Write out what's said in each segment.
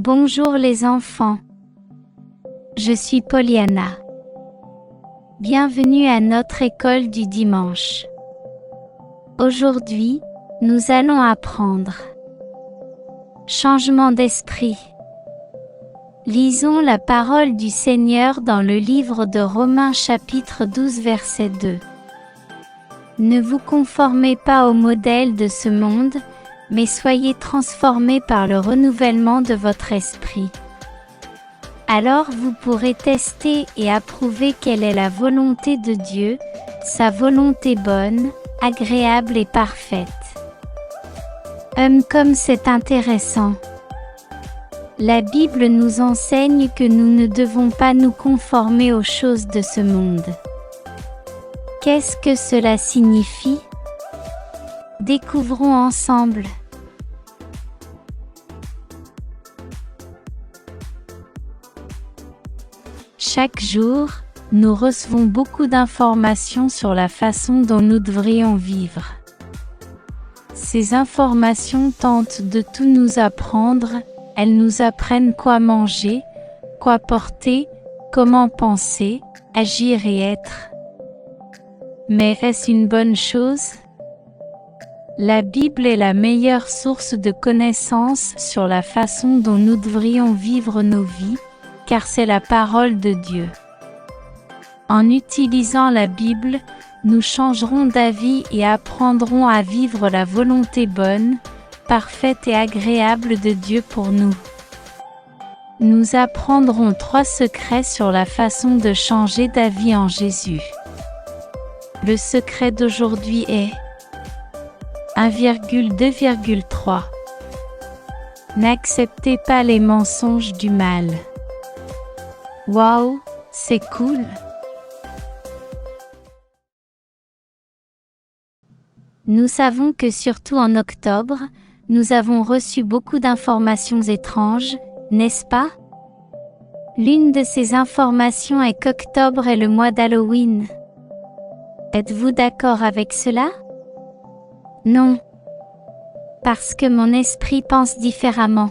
Bonjour les enfants. Je suis Pollyanna. Bienvenue à notre école du dimanche. Aujourd'hui, nous allons apprendre changement d'esprit. Lisons la parole du Seigneur dans le livre de Romains chapitre 12 verset 2. Ne vous conformez pas au modèle de ce monde, mais soyez transformés par le renouvellement de votre esprit. Alors vous pourrez tester et approuver quelle est la volonté de Dieu, sa volonté bonne, agréable et parfaite. Comme c'est intéressant. La Bible nous enseigne que nous ne devons pas nous conformer aux choses de ce monde. Qu'est-ce que cela signifie? Découvrons ensemble. Chaque jour, nous recevons beaucoup d'informations sur la façon dont nous devrions vivre. Ces informations tentent de tout nous apprendre, elles nous apprennent quoi manger, quoi porter, comment penser, agir et être. Mais est-ce une bonne chose? La Bible est la meilleure source de connaissances sur la façon dont nous devrions vivre nos vies, car c'est la parole de Dieu. En utilisant la Bible, nous changerons d'avis et apprendrons à vivre la volonté bonne, parfaite et agréable de Dieu pour nous. Nous apprendrons 3 secrets sur la façon de changer d'avis en Jésus. Le secret d'aujourd'hui est 1,2,3. N'acceptez pas les mensonges du mal. Waouh, c'est cool! Nous savons que surtout en octobre, nous avons reçu beaucoup d'informations étranges, n'est-ce pas? L'une de ces informations est qu'octobre est le mois d'Halloween. Êtes-vous d'accord avec cela? Non. Parce que mon esprit pense différemment.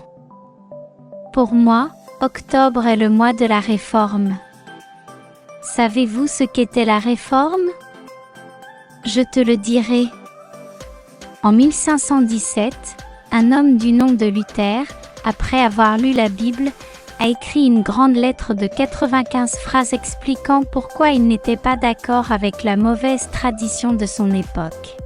Pour moi, octobre est le mois de la Réforme. Savez-vous ce qu'était la Réforme? Je te le dirai. En 1517, un homme du nom de Luther, après avoir lu la Bible, a écrit une grande lettre de 95 phrases expliquant pourquoi il n'était pas d'accord avec la mauvaise tradition de son époque.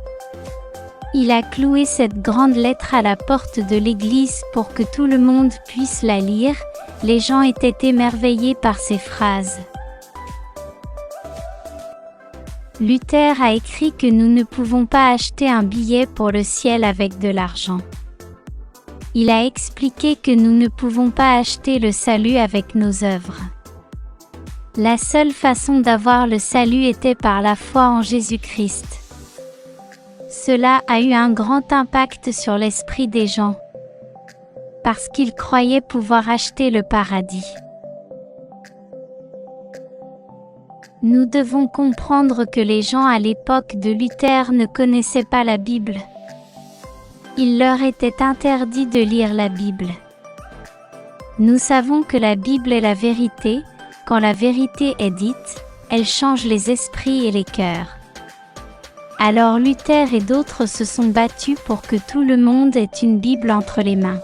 Il a cloué cette grande lettre à la porte de l'église pour que tout le monde puisse la lire. Les gens étaient émerveillés par ces phrases. Luther a écrit que nous ne pouvons pas acheter un billet pour le ciel avec de l'argent. Il a expliqué que nous ne pouvons pas acheter le salut avec nos œuvres. La seule façon d'avoir le salut était par la foi en Jésus-Christ. Cela a eu un grand impact sur l'esprit des gens, parce qu'ils croyaient pouvoir acheter le paradis. Nous devons comprendre que les gens à l'époque de Luther ne connaissaient pas la Bible. Il leur était interdit de lire la Bible. Nous savons que la Bible est la vérité. Quand la vérité est dite, elle change les esprits et les cœurs. Alors Luther et d'autres se sont battus pour que tout le monde ait une Bible entre les mains.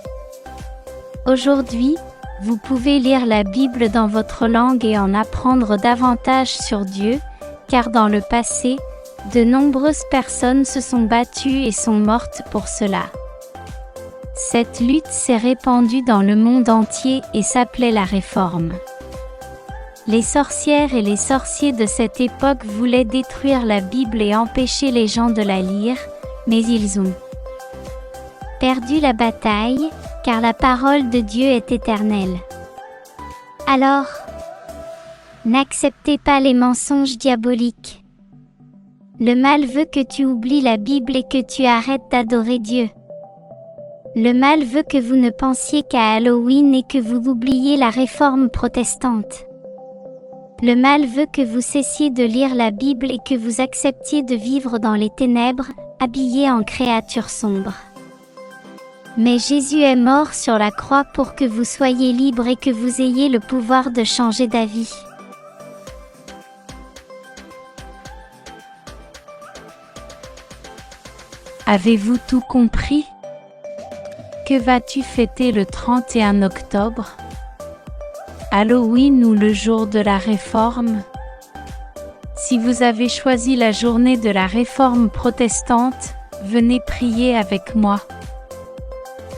Aujourd'hui, vous pouvez lire la Bible dans votre langue et en apprendre davantage sur Dieu, car dans le passé, de nombreuses personnes se sont battues et sont mortes pour cela. Cette lutte s'est répandue dans le monde entier et s'appelait la Réforme. Les sorcières et les sorciers de cette époque voulaient détruire la Bible et empêcher les gens de la lire, mais ils ont perdu la bataille, car la parole de Dieu est éternelle. Alors, n'acceptez pas les mensonges diaboliques. Le mal veut que tu oublies la Bible et que tu arrêtes d'adorer Dieu. Le mal veut que vous ne pensiez qu'à Halloween et que vous oubliez la réforme protestante. Le mal veut que vous cessiez de lire la Bible et que vous acceptiez de vivre dans les ténèbres, habillés en créatures sombres. Mais Jésus est mort sur la croix pour que vous soyez libres et que vous ayez le pouvoir de changer d'avis. Avez-vous tout compris? Que vas-tu fêter le 31 octobre? Halloween ou le jour de la Réforme? Si vous avez choisi la journée de la Réforme protestante, venez prier avec moi.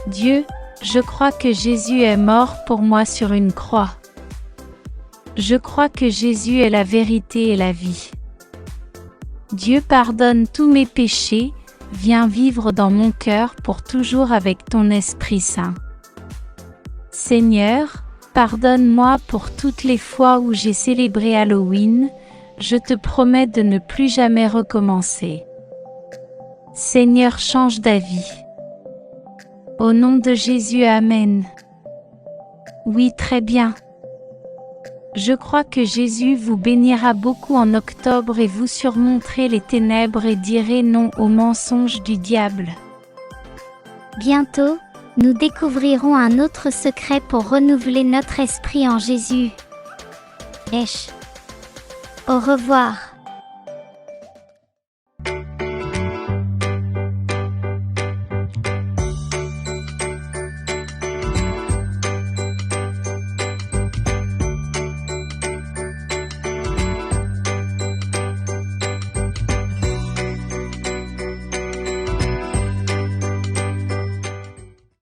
Dieu, je crois que Jésus est mort pour moi sur une croix. Je crois que Jésus est la vérité et la vie. Dieu pardonne tous mes péchés, viens vivre dans mon cœur pour toujours avec ton Esprit Saint. Seigneur, pardonne-moi pour toutes les fois où j'ai célébré Halloween, je te promets de ne plus jamais recommencer. Seigneur, change d'avis. Au nom de Jésus, Amen. Oui, très bien. Je crois que Jésus vous bénira beaucoup en octobre et vous surmonterez les ténèbres et direz non aux mensonges du diable. Bientôt, nous découvrirons un autre secret pour renouveler notre esprit en Jésus. Au revoir.